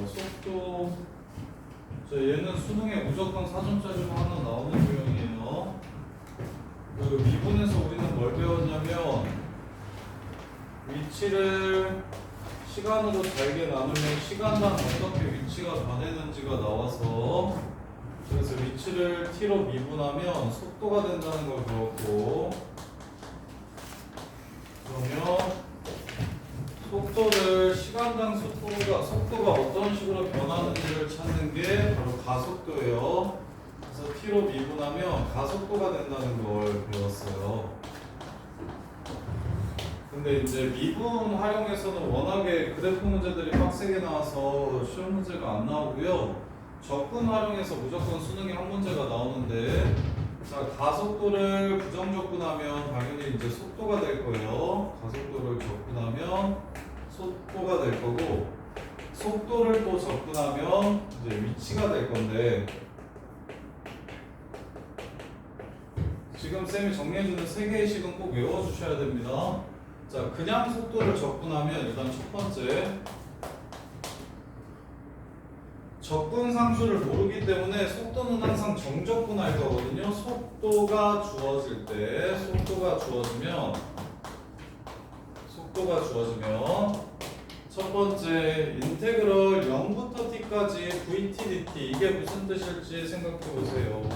속도. 얘는 수능에 무조건 4점짜리로 하나 나오는 유형이에요. 그 미분에서 우리는 뭘 배웠냐면 위치를 시간으로 잘게 나누면 시간당 어떻게 위치가 변했는지가 나와서, 그래서 위치를 t로 미분하면 속도가 된다는 걸 배웠고, 그러면 속도를 시간당 속도가 어떤 식으로 변하는지를 찾는 게 바로 가속도예요. 그래서 t로 미분하면 가속도가 된다는 걸 배웠어요. 근데 이제 미분 활용해서는 워낙에 그래프 문제들이 빡세게 나와서 시험 문제가 안 나오고요. 적분 활용해서 무조건 수능에 한 문제가 나오는데, 자, 가속도를 부정적분하면 당연히 이제 속도가 될 거예요. 가속도를 적분하면 속도가 될 거고, 속도를 또 적분하면 이제 위치가 될 건데, 지금 쌤이 정리해주는 세 개의 식은 꼭 외워주셔야 됩니다. 자, 그냥 속도를 적분하면 일단 첫 번째, 적분 상수를 모르기 때문에 속도는 항상 정적분할 거거든요. 속도가 주어지면 첫 번째 인테그럴 0부터 t까지 vt dt, 이게 무슨 뜻일지 생각해 보세요.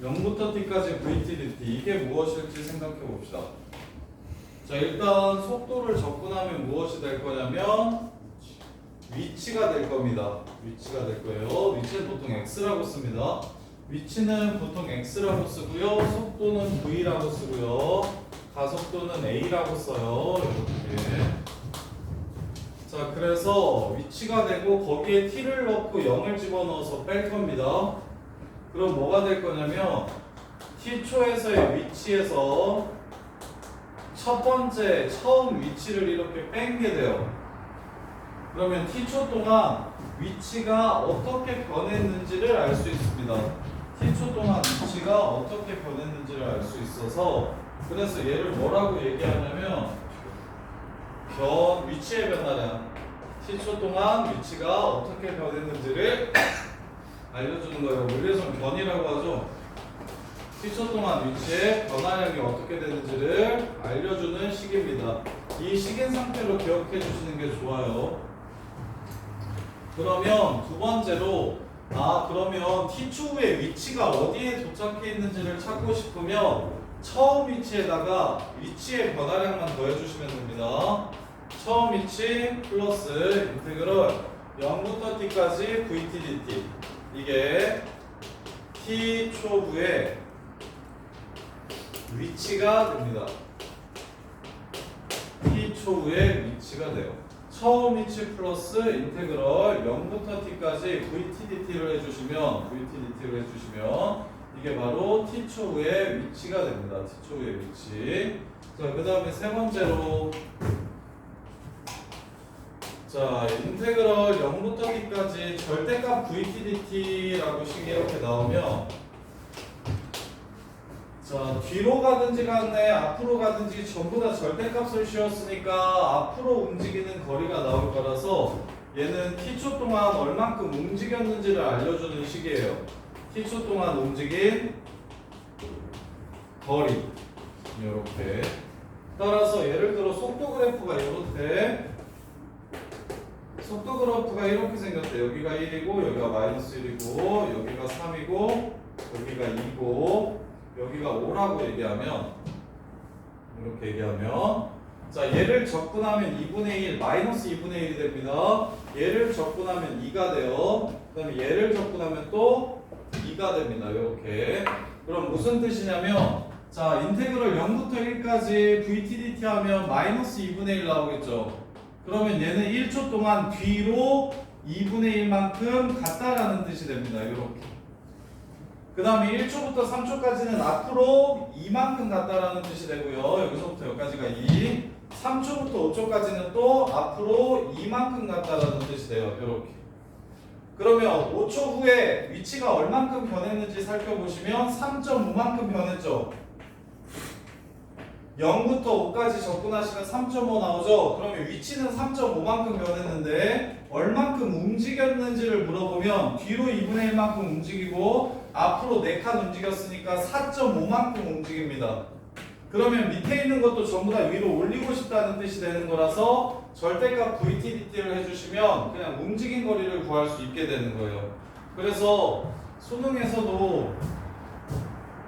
0부터 t까지 vt dt, 이게 무엇일지 생각해 봅시다. 자, 일단 속도를 적분하면 무엇이 될 거냐면 위치가 될 겁니다. 위치가 될 거예요. 위치는 보통 x라고 씁니다. 위치는 보통 x라고 쓰고요. 속도는 v라고 쓰고요. 가속도는 a라고 써요. 이렇게. 자, 그래서 위치가 되고 거기에 t를 넣고 0을 집어넣어서 뺄 겁니다. 그럼 뭐가 될 거냐면 t초에서의 위치에서 첫 번째 처음 위치를 이렇게 뺀 게 돼요. 그러면 t초 동안 위치가 어떻게 변했는지를 알 수 있습니다. t초 동안 위치가 어떻게 변했는지를 알 수 있어서, 그래서 얘를 뭐라고 얘기하냐면 위치의 변화량, t초 동안 위치가 어떻게 변했는지를 알려주는 거예요. 물리에서는 변이라고 하죠. t초 동안 위치의 변화량이 어떻게 되는지를 알려주는 식입니다. 이 식인 상태로 기억해 주시는 게 좋아요. 그러면 두 번째로, 그러면 t초 후에 위치가 어디에 도착해 있는지를 찾고 싶으면 처음 위치에다가 위치의 변화량만 더해주시면 됩니다. 처음 위치 플러스 인테그럴 0부터 t까지 vt dt, 이게 t초 후에 위치가 됩니다. t초 후에 위치가 돼요. 처음 위치 플러스 인테그럴 0부터 t까지 vt dt를 해주시면 이게 바로 t초 후의 위치가 됩니다. t초 후의 위치. 자, 그 다음에 세 번째로, 자, 인테그럴 0부터 t까지 절대값 vt dt라고 식이 이렇게 나오면, 자, 뒤로 가든지 간에 앞으로 가든지 전부 다 절대값을 씌웠으니까 앞으로 움직이는 거리가 나올 거라서 얘는 t초 동안 얼만큼 움직였는지를 알려주는 식이에요. t초 동안 움직인 거리, 이렇게. 따라서 예를 들어 속도 그래프가 이렇게 생겼대. 여기가 1이고 여기가 마이너스 1이고 여기가 3이고 여기가 2고 여기가 5라고 얘기하면, 이렇게 얘기하면, 자, 얘를 적분하면 2분의 1, 마이너스 2분의 1이 됩니다. 얘를 적분하면 2가 돼요. 그 다음에 얘를 적분하면 또 2가 됩니다. 이렇게. 그럼 무슨 뜻이냐면, 자, 인테그럴 0부터 1까지 vt dt 하면 마이너스 2분의 1 나오겠죠. 그러면 얘는 1초 동안 뒤로 2분의 1만큼 갔다라는 뜻이 됩니다. 이렇게. 그 다음에 1초부터 3초까지는 앞으로 2만큼 갔다라는 뜻이 되고요. 여기서부터 여기까지가 2. 3초부터 5초까지는 또 앞으로 2만큼 갔다라는 뜻이 돼요. 이렇게. 그러면 5초 후에 위치가 얼만큼 변했는지 살펴보시면 3.5만큼 변했죠. 0부터 5까지 접근하시면 3.5 나오죠? 그러면 위치는 3.5만큼 변했는데 얼만큼 움직였는지를 물어보면 뒤로 2분의 1만큼 움직이고 앞으로 4칸 움직였으니까 4.5만큼 움직입니다. 그러면 밑에 있는 것도 전부 다 위로 올리고 싶다는 뜻이 되는 거라서 절대값 VTDT를 해주시면 그냥 움직인 거리를 구할 수 있게 되는 거예요. 그래서 수능에서도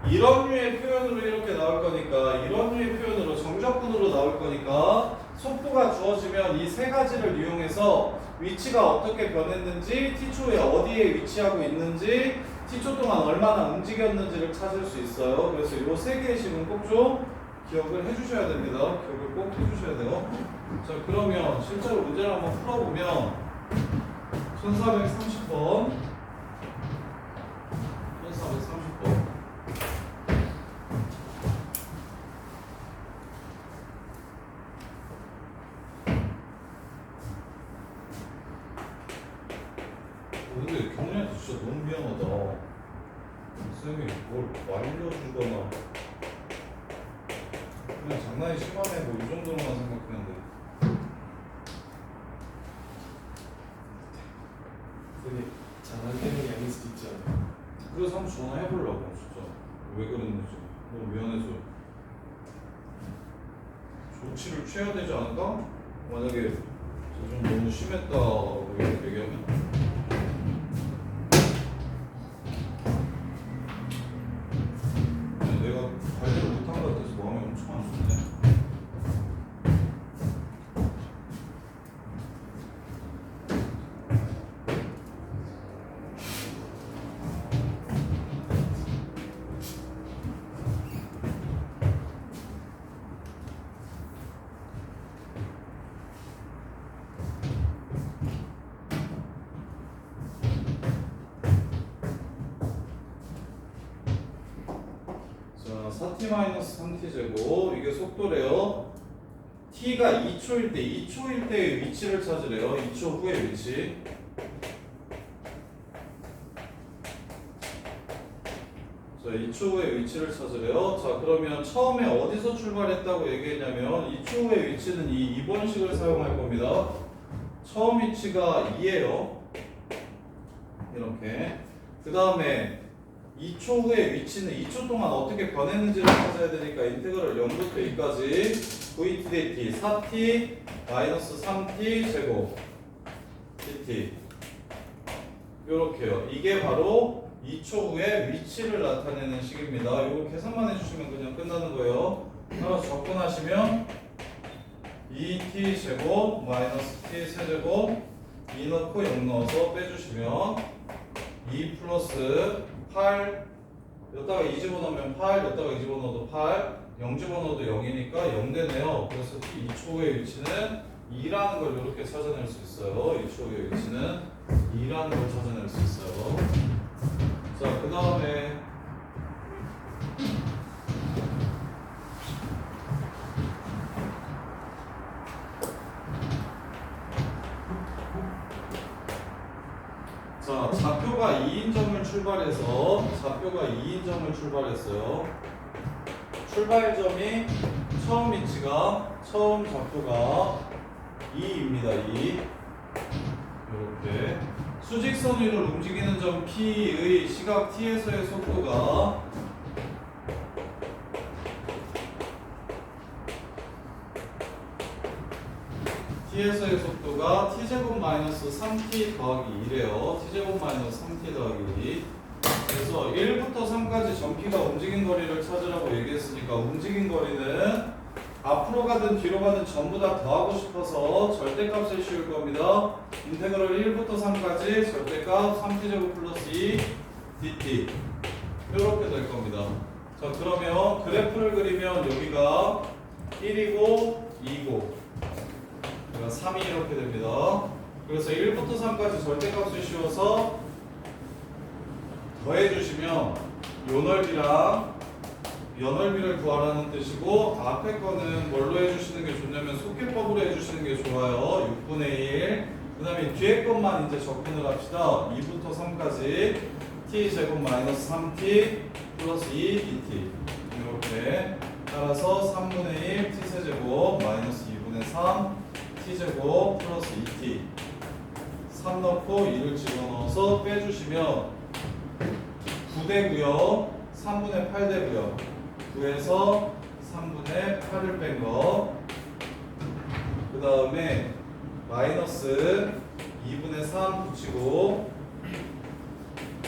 이런 류의 표현으로 이렇게 나올 거니까 이런 류의 표현으로 정적분으로 나올 거니까 속도가 주어지면 이 세 가지를 이용해서 위치가 어떻게 변했는지 t초에 어디에 위치하고 있는지 t초 동안 얼마나 움직였는지를 찾을 수 있어요. 그래서 이 세 개의 식은 꼭 좀 기억을 해주셔야 됩니다. 기억을 꼭 해주셔야 돼요. 자, 그러면 실제로 문제를 한번 풀어보면 1430번 1430번 근데 경훈이한테 진짜 너무 미안하다. 쌤이 뭘 말려주거나 그냥 장난이 심하네 뭐 이 정도로만 생각했는데. 근데 장난 때문이 아닐 수도 있잖아. 그래서 한번 전화해보려고 진짜 왜 그랬는지 너무 미안해서. 조치를 취해야 되지 않을까? 만약에 좀 너무 심했다고 이렇게 얘기하면. 내가 관리를 못한 것 같아서 마음이 엄청 안 좋네. 자, 4t-3t 제곱 이게 속도래요. t가 2초일 때 2초일 때의 위치를 찾으래요. 2초 후의 위치. 자, 2초 후의 위치를 찾으래요. 자, 그러면 처음에 어디서 출발했다고 얘기했냐면 2초 후의 위치는 이 2번식을 사용할 겁니다. 처음 위치가 2예요. 이렇게. 그 다음에 2초 후의 위치는 2초 동안 어떻게 변했는지를 찾아야 되니까 인테그럴 0부터 2까지 VTDT 4t 마이너스 3t 제곱 dt 요렇게요. 이게 바로 2초 후에 위치를 나타내는 식입니다. 이거 계산만 해주시면 그냥 끝나는 거예요. 따라서 접근하시면 2t 제곱 마이너스 t 세제곱 2 넣고 0 넣어서 빼주시면 2 플러스 8 여기다가 2 집어넣으면 8 여기다가 2 집어넣어도 8 0 집어넣어도 0이니까 0 되네요. 그래서 2초의 위치는 2라는 걸 이렇게 찾아낼 수 있어요. 2초의 위치는 2라는 걸 찾아낼 수 있어요. 자, 그 다음에 자, 좌표가 2인점을 출발했어요. 출발점이 처음 위치가 처음 좌표가 2입니다. 2 이렇게 수직선 위를 움직이는 점 P의 시각 T에서의 속도가 T에서의 속도가 T제곱 마이너스 3T 더하기 2래요. T제곱 마이너스 3T 더하기 2. 그래서 1부터 3까지 전피가 움직인 거리를 찾으라고 얘기했으니까 움직인 거리는 앞으로 가든 뒤로 가든 전부 다 더하고 싶어서 절대값을 씌울 겁니다. 인테그럴 1부터 3까지 절대값 3t제곱 플러스 2 dt 이렇게 될 겁니다. 자, 그러면 그래프를 그리면 여기가 1이고 2고 3이 이렇게 됩니다. 그래서 1부터 3까지 절대값을 씌워서 더해주시면 요 넓이랑 요 넓이를 구하라는 뜻이고 앞에 거는 뭘로 해주시는 게 좋냐면 속기법으로 해주시는 게 좋아요. 6분의 1. 그 다음에 뒤에 것만 이제 접근을 합시다. 2부터 3까지 t제곱 마이너스 3t 플러스 2 dt 이렇게. 따라서 3분의 1 t세제곱 마이너스 2분의 3 t제곱 플러스 2t 3 넣고 2를 집어넣어서 빼주시면 9되고요 3분의 8 되고요 9에서 3분의 8을 뺀 거 그 다음에 마이너스 2분의 3 붙이고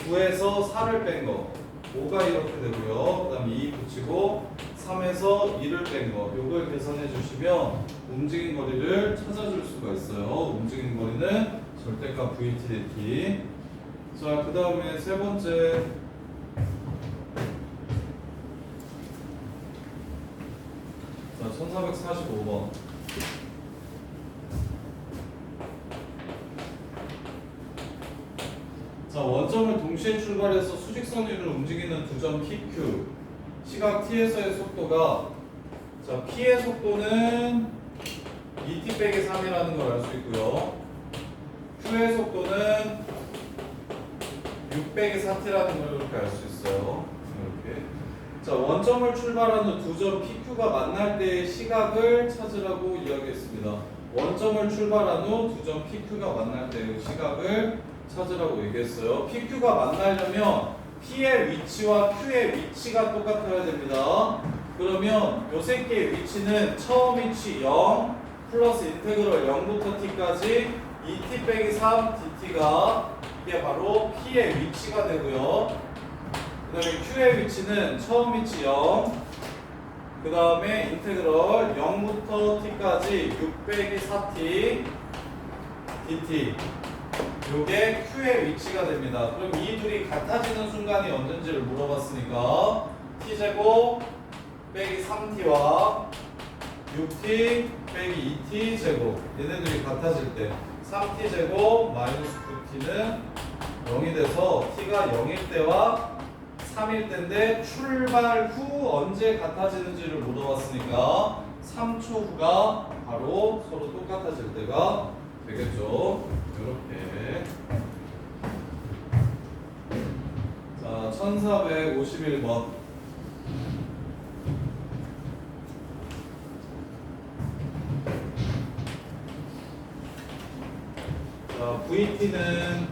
9에서 4를 뺀 거 5가 이렇게 되고요 그 다음에 2 붙이고 3에서 2를 뺀 거 요걸 계산해 주시면 움직인 거리를 찾아줄 수가 있어요. 움직인 거리는 절대값 VT dt. 자, 그 다음에 세 번째 자, 1445번 자, 원점을 동시에 출발해서 수직선 위를 움직이는 두 점 PQ 시각 t에서의 속도가 자, p의 속도는 2t 빼기 3이라는 걸 알 수 있고요. q의 속도는 6 빼기 4t라는 걸 이렇게 알 수 있어요. 이렇게. 자, 원점을 출발하는 두 점 PQ가 만날 때의 시각을 찾으라고 이야기했습니다. 원점을 출발한 후 두 점 PQ가 만날 때의 시각을 찾으라고 얘기했어요. PQ가 만나려면 P의 위치와 Q의 위치가 똑같아야 됩니다. 그러면 요 새끼의 위치는 처음 위치 0 플러스 인테그럴 0부터 t까지 2t 빼기 3 dt가 이게 바로 P의 위치가 되고요. 그 다음에 Q의 위치는 처음 위치 0 그 다음에 인테그럴 0부터 t까지 6 빼기 4t dt 요게 Q의 위치가 됩니다. 그럼 이 둘이 같아지는 순간이 언젠지를 물어봤으니까 t제곱 빼기 3t와 6t 빼기 2t 제곱 얘네들이 같아질 때 3t 제곱 마이너스 9t는 0이 돼서 t가 0일 때와 3일 때인데 출발 후 언제 같아지는지를 물어봤으니까 3초 후가 바로 서로 똑같아질 때가 되겠죠. 이렇게 자 1451번 자 VT는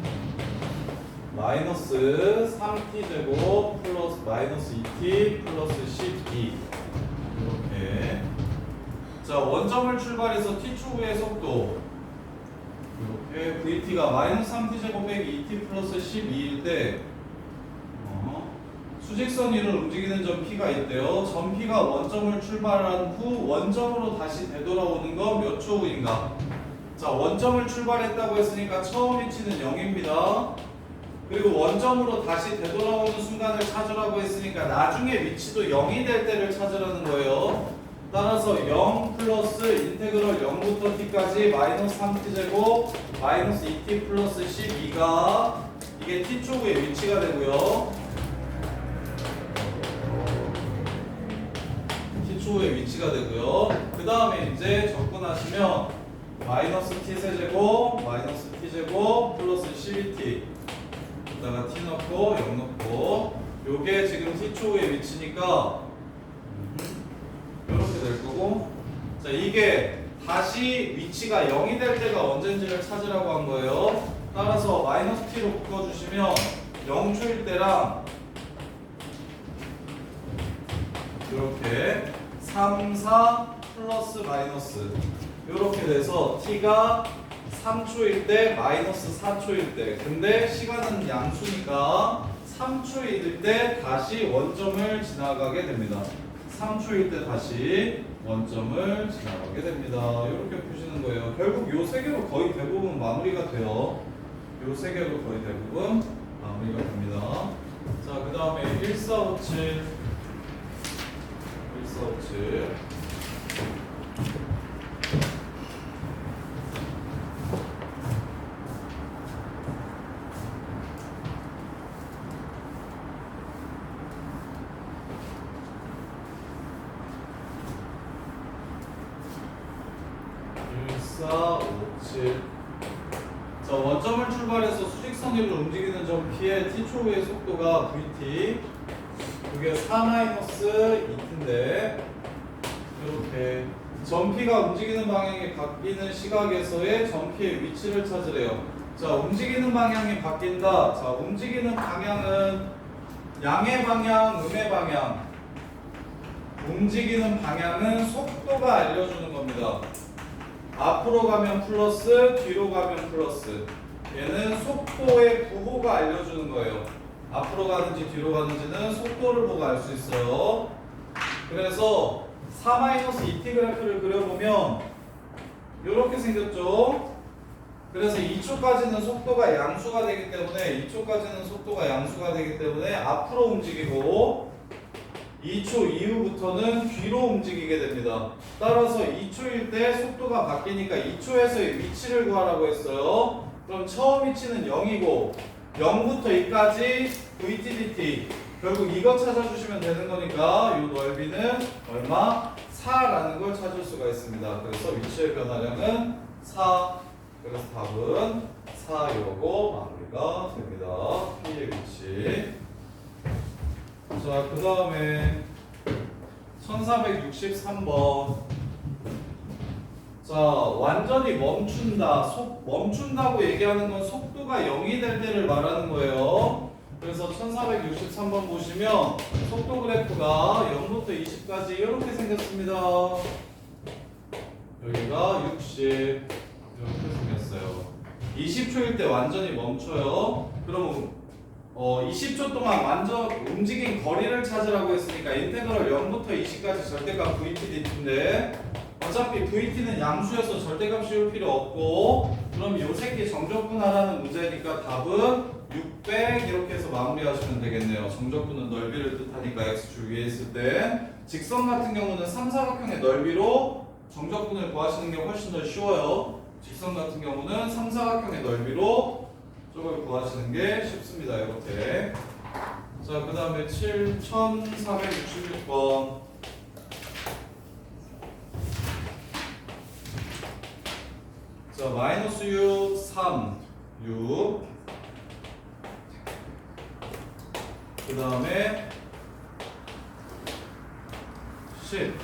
마이너스 3t 제곱 플러스 마이너스 2t 플러스 12 이렇게 자 원점을 출발해서 t 초 후의 속도 이렇게 VT가 마이너스 3t 제곱 빼기 2t 플러스 12일 때 수직선 위를 움직이는 점 P가 있대요. 점 P가 원점을 출발한 후 원점으로 다시 되돌아오는 건 몇 초 후인가? 자, 원점을 출발했다고 했으니까 처음 위치는 0입니다. 그리고 원점으로 다시 되돌아오는 순간을 찾으라고 했으니까 나중에 위치도 0이 될 때를 찾으라는 거예요. 따라서 0 플러스 인테그럴 0부터 t까지 마이너스 3t 제곱 마이너스 2t 플러스 12가 이게 t 초 후의 위치가 되고요. t 초 후의 위치가 되고요. 그 다음에 이제 접근하시면 마이너스 t 세제곱 마이너스 t 제곱 플러스 12t 여기다가 t 넣고 0 넣고 요게 지금 t 초 후의 위치니까 이렇게 될 거고 자 이게 다시 위치가 0이 될 때가 언젠지를 찾으라고 한 거예요. 따라서 마이너스 t로 묶어주시면 0초일 때랑 이렇게 3, 4 플러스 마이너스 이렇게 돼서 t가 3초일 때 마이너스 4초일 때 근데 시간은 양수니까 3초일 때 다시 원점을 지나가게 됩니다. 3초일 때 다시 원점을 지나가게 됩니다. 이렇게 푸시는 거예요. 결국 요 세 개로 거의 대부분 마무리가 돼요. 요 세 개로 거의 대부분 마무리가 됩니다. 자, 그 다음에 1457 1457 자, 원점을 출발해서 수직선 위를 움직이는 점 P의 t 초 후의 속도가 vt 이게 4-2t인데 이렇게 전피가 움직이는 방향이 바뀌는 시각에서의 전피의 위치를 찾으래요. 자, 움직이는 방향이 바뀐다. 자, 움직이는 방향은 양의 방향, 음의 방향. 움직이는 방향은 속도가 알려주는 겁니다. 앞으로 가면 플러스, 뒤로 가면 플러스. 얘는 속도의 부호가 알려주는 거예요. 앞으로 가는지 뒤로 가는지는 속도를 보고 알 수 있어요. 그래서 4-2t 그래프를 그려보면 이렇게 생겼죠. 그래서 2초까지는 속도가 양수가 되기 때문에 앞으로 움직이고 2초 이후부터는 뒤로 움직이게 됩니다. 따라서 2초일 때 속도가 바뀌니까 2초에서의 위치를 구하라고 했어요. 그럼 처음 위치는 0이고 0부터 2까지 VTDT 결국 이거 찾아주시면 되는 거니까 이 넓이는 얼마? 4라는 걸 찾을 수가 있습니다. 그래서 위치의 변화량은 4. 그래서 답은 4이고 마무리가 됩니다. P의 위치. 자, 그 다음에 1463번. 자, 완전히 멈춘다고 얘기하는 건 속도가 0이 될 때를 말하는 거예요. 그래서 1463번 보시면 속도 그래프가 0부터 20까지 이렇게 생겼습니다. 여기가 60 이렇게 생겼어요. 20초일 때 완전히 멈춰요. 그럼 20초 동안 완전 움직인 거리를 찾으라고 했으니까 인테그럴 0부터 20까지 절대값 VTDT인데 어차피 VT는 양수여서 절대값 씌울 필요 없고 그럼 요 새끼 정적분하라는 문제니까 답은 600 이렇게 해서 마무리하시면 되겠네요. 정적분은 넓이를 뜻하니까 x축 위에 있을 때 직선 같은 경우는 삼사각형의 넓이로 정적분을 구하시는 게 훨씬 더 쉬워요. 직선 같은 경우는 삼사각형의 넓이로 쪽을 구하시는 게 쉽습니다. 이렇게. 자, 그 다음에 7466번. 자, 마이너스 6, 3, 6. 그 다음에 10.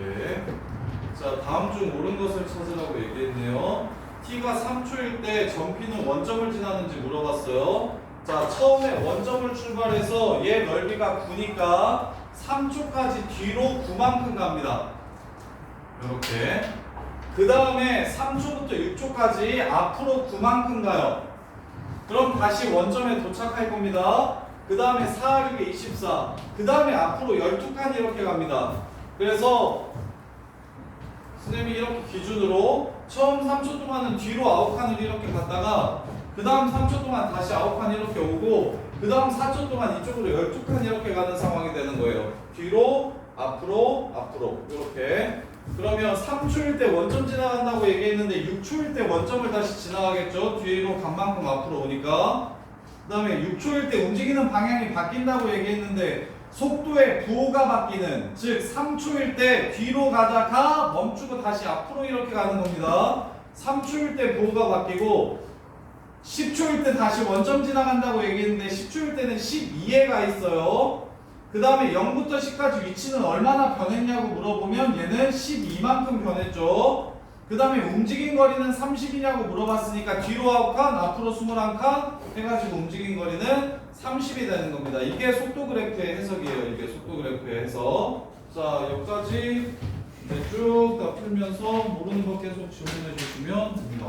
예. 자, 다음 중 옳은 것을 찾으라고 얘기했네요. t가 3초일 때 전피는 원점을 지나는지 물어봤어요. 자, 처음에 원점을 출발해서 얘 넓이가 9니까 3초까지 뒤로 9만큼 갑니다. 이렇게. 그 다음에 3초부터 6초까지 앞으로 9만큼 가요. 그럼 다시 원점에 도착할 겁니다. 그 다음에 4, 6에 24. 그 다음에 앞으로 12칸 이렇게 갑니다. 그래서 선생님이 이렇게 기준으로 처음 3초 동안은 뒤로 9칸을 이렇게 갔다가 그 다음 3초 동안 다시 9칸 이렇게 오고 그 다음 4초 동안 이쪽으로 12칸 이렇게 가는 상황이 되는 거예요. 뒤로 앞으로 이렇게. 그러면 3초일 때 원점 지나간다고 얘기했는데 6초일 때 원점을 다시 지나가겠죠. 뒤로 간 만큼 앞으로 오니까. 그 다음에 6초일 때 움직이는 방향이 바뀐다고 얘기했는데 속도의 부호가 바뀌는, 즉 3초일 때 뒤로 가다가 멈추고 다시 앞으로 이렇게 가는 겁니다. 3초일 때 부호가 바뀌고 10초일 때 다시 원점 지나간다고 얘기했는데 10초일 때는 12에 가 있어요. 그 다음에 0부터 10까지 위치는 얼마나 변했냐고 물어보면 얘는 12만큼 변했죠. 그 다음에 움직인 거리는 30이냐고 물어봤으니까 뒤로 9칸, 앞으로 21칸 해가지고 움직인 거리는 30이 되는 겁니다. 이게 속도 그래프의 해석이에요. 이게 속도 그래프의 해석. 자, 여기까지 쭉 다 풀면서 모르는 거 계속 질문해 주시면 됩니다.